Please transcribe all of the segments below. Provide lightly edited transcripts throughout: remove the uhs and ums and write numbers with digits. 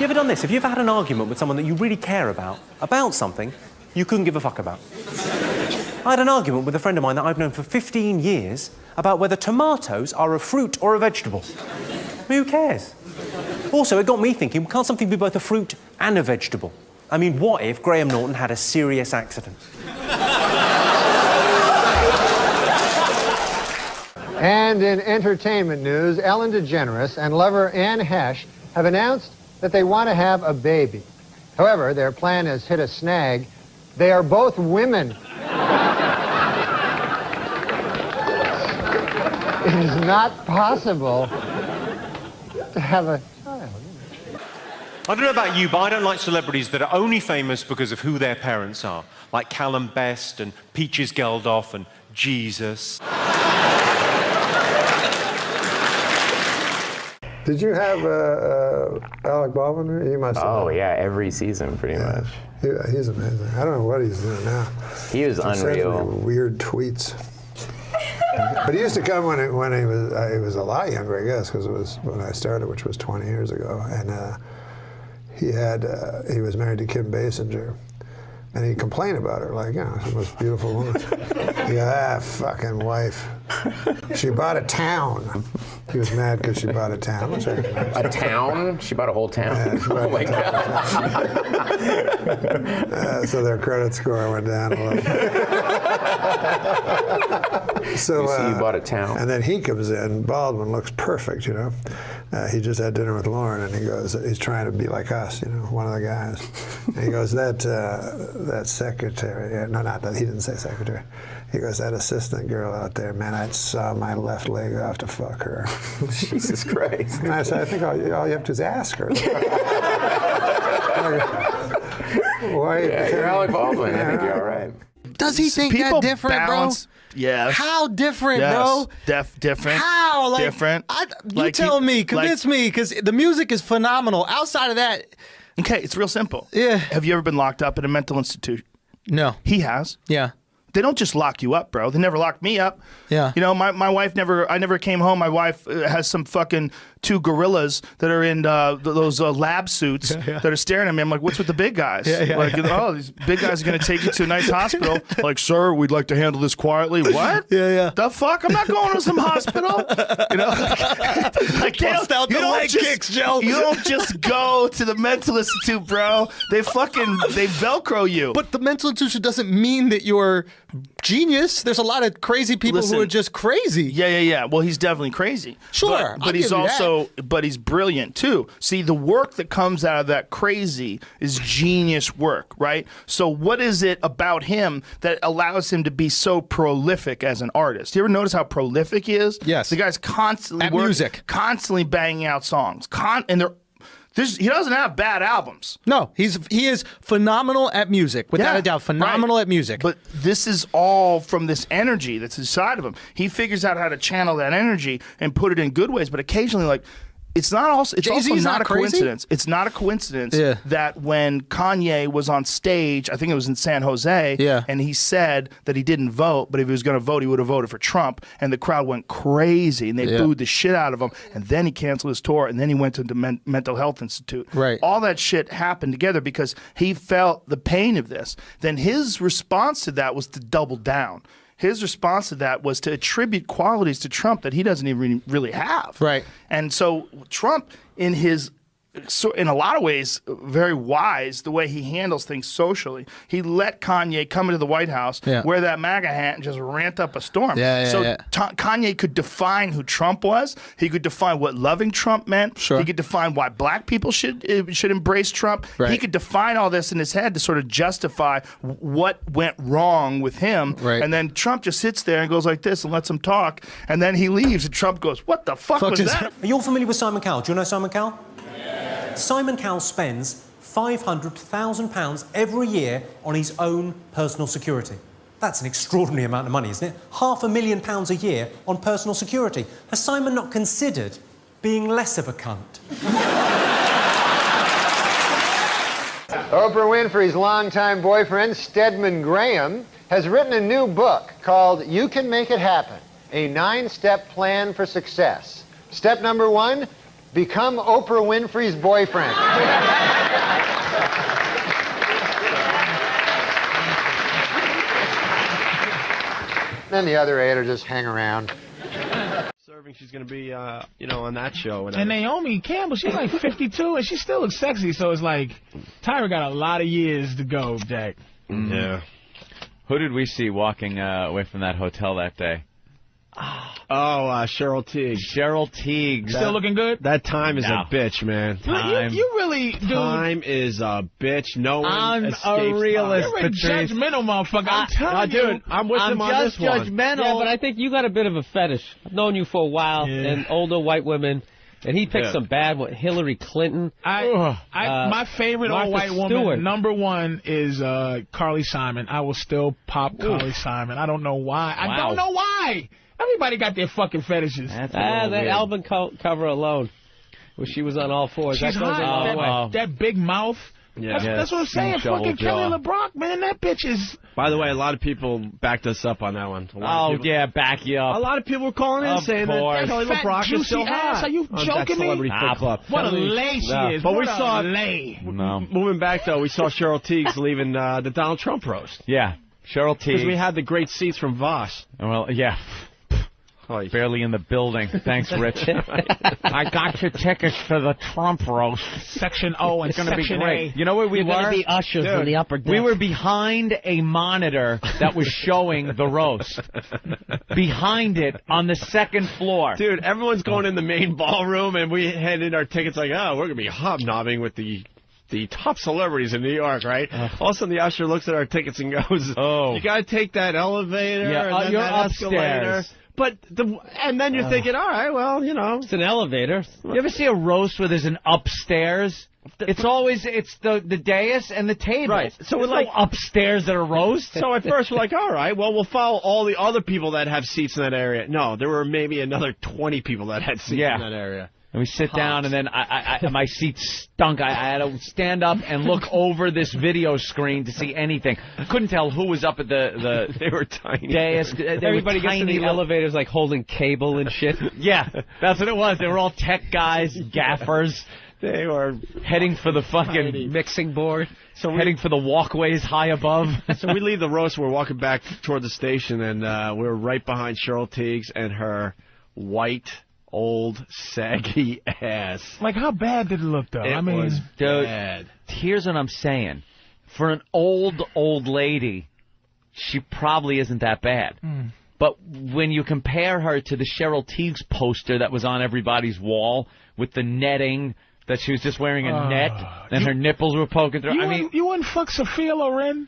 You ever done this? Have you ever had an argument with someone that you really care about something you couldn't give a fuck about? I had an argument with a friend of mine that I've known for 15 years about whether tomatoes are a fruit or a vegetable. Who cares? Also, it got me thinking, can't something be both a fruit and a vegetable? I mean, what if Graham Norton had a serious accident? And in entertainment news, Ellen DeGeneres and lover Anne Hesh have announced that they want to have a baby. However, their plan has hit a snag. They are both women. It is not possible to have a child. I don't know about you, but I don't like celebrities that are only famous because of who their parents are, like Callum Best and Peaches Geldof and Jesus. Did you have Alec Baldwin? He must have. Oh, yeah, every season, pretty much. He's amazing. I don't know what he's doing now. He was unreal. Weird tweets. But he used to come when he was a lot younger, I guess, because it was when I started, which was 20 years ago. And he was married to Kim Basinger. And he'd complain about her, like, you know, she's the most beautiful woman. He go, fucking wife. She bought a town. He was mad because she bought a town. Which a town? She bought a whole town? Yeah, oh my God. So their credit score went down a little. So you bought a town. And then he comes in. Baldwin looks perfect, you know. He just had dinner with Lauren, and he goes, he's trying to be like us, you know, one of the guys. And he goes, that secretary, no, not that, he didn't say secretary. He goes, that assistant girl out there, man, I'd saw my left leg off to fuck her. Jesus Christ. And I said, I think all you have to do is ask her. Why? Yeah, you're Alec Baldwin. I think you're all right. Does he think that different, bro? Yes. How different, yes. bro? Different. How? Like, different. You tell me, convince me, because the music is phenomenal. Outside of that... Okay, it's real simple. Yeah. Have you ever been locked up in a mental institution? No. He has. Yeah. They don't just lock you up, bro. They never locked me up. Yeah. You know, my wife I never came home. My wife has some fucking 2 gorillas that are in those lab suits that are staring at me. I'm like, what's with the big guys? Oh, these big guys are going to take you to a nice hospital. Like, sir, we'd like to handle this quietly. What? Yeah. The fuck? I'm not going to some hospital. You know, like Bust out the leg kicks, Joe. You don't just go to the mental institute, bro. They Velcro you. But the mental institution doesn't mean that you're genius. There's a lot of crazy people who are just crazy. Yeah. Well, he's definitely crazy. Sure. But he's also, but he's brilliant too. See, the work that comes out of that crazy is genius work, right? So what is it about him that allows him to be so prolific as an artist? You ever notice how prolific he is? Yes. The guy's constantly music. Constantly banging out songs. And he doesn't have bad albums. No, he is phenomenal at music, without a doubt. Phenomenal at music. But this is all from this energy that's inside of him. He figures out how to channel that energy and put it in good ways. But occasionally, like, it's also not a coincidence. It's not a coincidence that when Kanye was on stage, I think it was in San Jose, and he said that he didn't vote, but if he was going to vote, he would have voted for Trump, and the crowd went crazy, and they booed the shit out of him, and then he canceled his tour, and then he went to the Mental Health Institute. Right. All that shit happened together because he felt the pain of this. Then his response to that was to double down. His response to that was to attribute qualities to Trump that he doesn't even really have. Right. And so Trump, in a lot of ways, very wise the way he handles things socially. He let Kanye come into the White House, wear that MAGA hat, and just rant up a storm. Kanye could define who Trump was. He could define what loving Trump meant. Sure. He could define why black people should embrace Trump. Right. He could define all this in his head to sort of justify what went wrong with him. Right. And then Trump just sits there and goes like this and lets him talk. And then he leaves, and Trump goes, "What the fuck was that?" Are you all familiar with Simon Cowell? Do you know Simon Cowell? Simon Cowell spends £500,000 every year on his own personal security. That's an extraordinary amount of money, isn't it? £500,000 a year on personal security. Has Simon not considered being less of a cunt? Oprah Winfrey's longtime boyfriend, Stedman Graham, has written a new book called You Can Make It Happen, a 9-step plan for success. Step number 1, Become Oprah Winfrey's boyfriend. Then the other 8 will just hang around. She's going to be, you know, on that show. And Naomi Campbell, she's like 52, and she still looks sexy. So it's like, Tyra got a lot of years to go, Jack. Yeah. Who did we see walking away from that hotel that day? Cheryl Teague. Cheryl Teague. Still looking good? That time is a bitch, man. You really, dude. Time is a bitch. No one I'm escapes a realist, You're a Patrice. judgmental motherfucker. I'm telling you. Dude, I'm with him on this one. Judgmental. Yeah, but I think you got a bit of a fetish. I've known you for a while, and older white women. And he picked some bad one. Hillary Clinton. My favorite Martha old white woman, Stewart. #1 is Carly Simon. I will still pop Carly Simon. I don't know why. I don't know why. Everybody got their fucking fetishes. That album cover alone, where she was on all fours. She's that goes a hot. long way. That big mouth. Yeah. That's what I'm saying. Fucking Kelly LeBrock, man. That bitch is... By the way, a lot of people backed us up on that one. Back you up. A lot of people were calling in saying that Kelly LeBrock is so hot. Are you joking me? What a lay she is. But what we saw lay. Moving back though, we saw Cheryl Teague's leaving the Donald Trump roast. Yeah, Cheryl Teague. Because we had the great seats from Voss. Well, yeah. Barely in the building. Thanks, Rich. I got your tickets for the Trump roast. Section O and Section A. You know where we were? You're be ushers in the upper deck. We were behind a monitor that was showing the roast. Behind it on the second floor. Dude, everyone's going in the main ballroom, and we handed our tickets like, we're going to be hobnobbing with the top celebrities in New York, right? All of a sudden, the usher looks at our tickets and goes, you got to take that elevator and then you're that upstairs. escalator. But and then you're thinking, all right, well, you know, it's an elevator. You ever see a roast where there's an upstairs? It's always the dais and the table. Right. So we're like upstairs at a roast. So at first we're like, all right, well, we'll follow all the other people that have seats in that area. No, there were maybe another 20 people that had seats in that area. And we sit down, and then my seat stunk. I had to stand up and look over this video screen to see anything. I couldn't tell who was up at the they were tiny. dais. Everybody gets in the elevators like holding cable and shit. Yeah, that's what it was. They were all tech guys, gaffers. They were heading for the fucking mixing board. So heading for the walkways high above. So we leave the roast. We're walking back toward the station, and we're right behind Cheryl Teague's and her white, old, saggy ass. Like, how bad did it look, though? It was bad. Here's what I'm saying. For an old lady, she probably isn't that bad. But when you compare her to the Cheryl Teague's poster that was on everybody's wall with the netting, that she was just wearing a net, and her nipples were poking through. You wouldn't fuck Sophia Loren?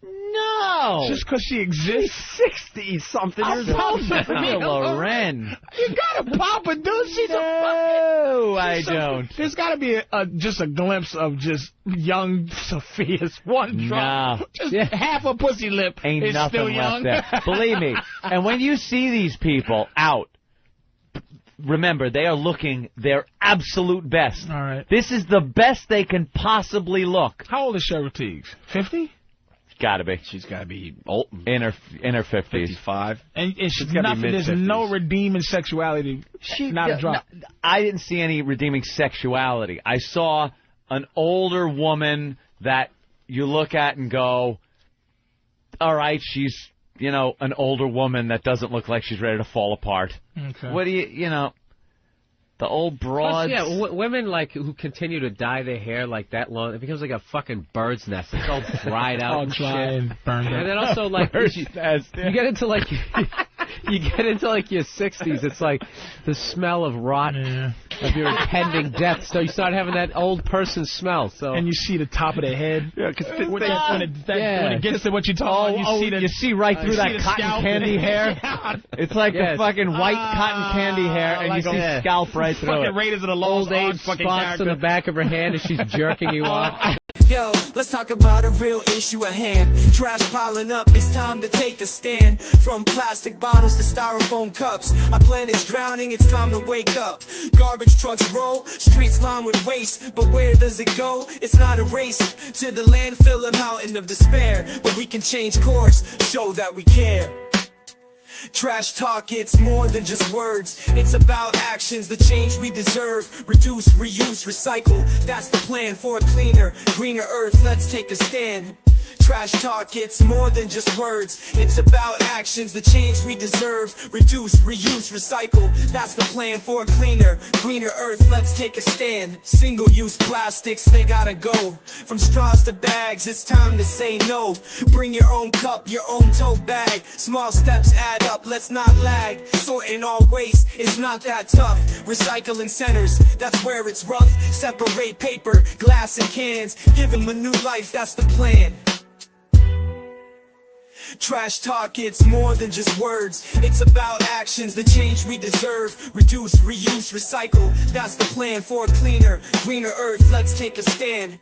No. Just because she exists? 60-something years old. Sophia Loren. You gotta pop her, dude. She's I don't. There's gotta be just a glimpse of just young Sophia's one drop. No. Just half a pussy lip Ain't is nothing still young. left there. Believe me. And when you see these people out, remember, they are looking their absolute best. All right. This is the best they can possibly look. How old is Cheryl Teague? 50? Gotta be. She's gotta be old. In her 50s. 55. And it's nothing. There's no redeeming sexuality. Not a drop. No, I didn't see any redeeming sexuality. I saw an older woman that you look at and go, all right, she's, an older woman that doesn't look like she's ready to fall apart. Okay. What do the old broads. Plus, women who continue to dye their hair like that long, it becomes like a fucking bird's nest. It's all dried out all and dry shit. and burned and up. then also you get into your 60s. It's like the smell of rot of your impending death. So you start having that old person smell. So and you see the top of the head. Yeah, because when it gets to what you're talking about, you see right through that cotton candy hair. It's like the fucking white cotton candy hair, and you see scalp right through fucking it. Raiders of the Lost old age Ark fucking spots character. on the back of her hand as she's jerking you off. Yo, let's talk about a real issue at hand. Trash piling up, it's time to take a stand. From plastic bottles to styrofoam cups, our planet's drowning, it's time to wake up. Garbage trucks roll, streets lined with waste, but where does it go? It's not a race to the landfill, a mountain of despair. But we can change course, show that we care. Trash talk, it's more than just words. It's about actions, the change we deserve. Reduce, reuse, recycle. That's the plan for a cleaner, greener earth. Let's take a stand. Trash talk, it's more than just words. It's about actions, the change we deserve. Reduce, reuse, recycle. That's the plan for a cleaner, greener earth. Let's take a stand. Single-use plastics, they gotta go. From straws to bags, it's time to say no. Bring your own cup, your own tote bag. Small steps add up, let's not lag. Sorting all waste is not that tough. Recycling centers, that's where it's rough. Separate paper, glass, and cans. Give them a new life, that's the plan. Trash talk, it's more than just words. It's about actions, the change we deserve. Reduce, reuse, recycle. That's the plan for a cleaner, greener earth. Let's take a stand.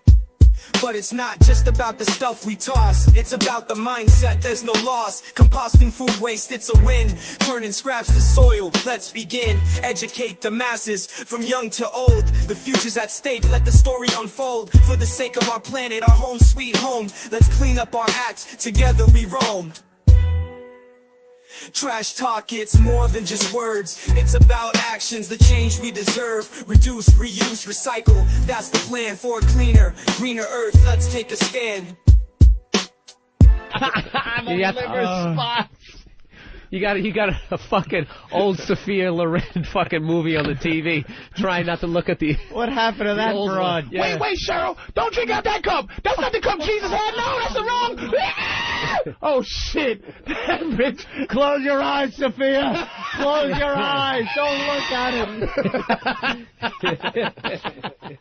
But it's not just about the stuff we toss. It's about the mindset, there's no loss. Composting food waste, it's a win. Turning scraps to soil, let's begin. Educate the masses, from young to old. The future's at stake, let the story unfold. For the sake of our planet, our home sweet home. Let's clean up our act, together we roam. Trash talk, it's more than just words. It's about actions, the change we deserve. Reduce, reuse, recycle. That's the plan for a cleaner, greener earth. Let's take a stand. I'm a liver spots. You got a fucking old Sophia Loren fucking movie on the TV. Trying not to look at the. What happened to that broad? Yeah. Wait, Cheryl! Don't drink out that cup. That's not the cup Jesus had. No, that's the wrong. Oh shit! That bitch. Close your eyes, Sophia. Close your eyes. Don't look at it.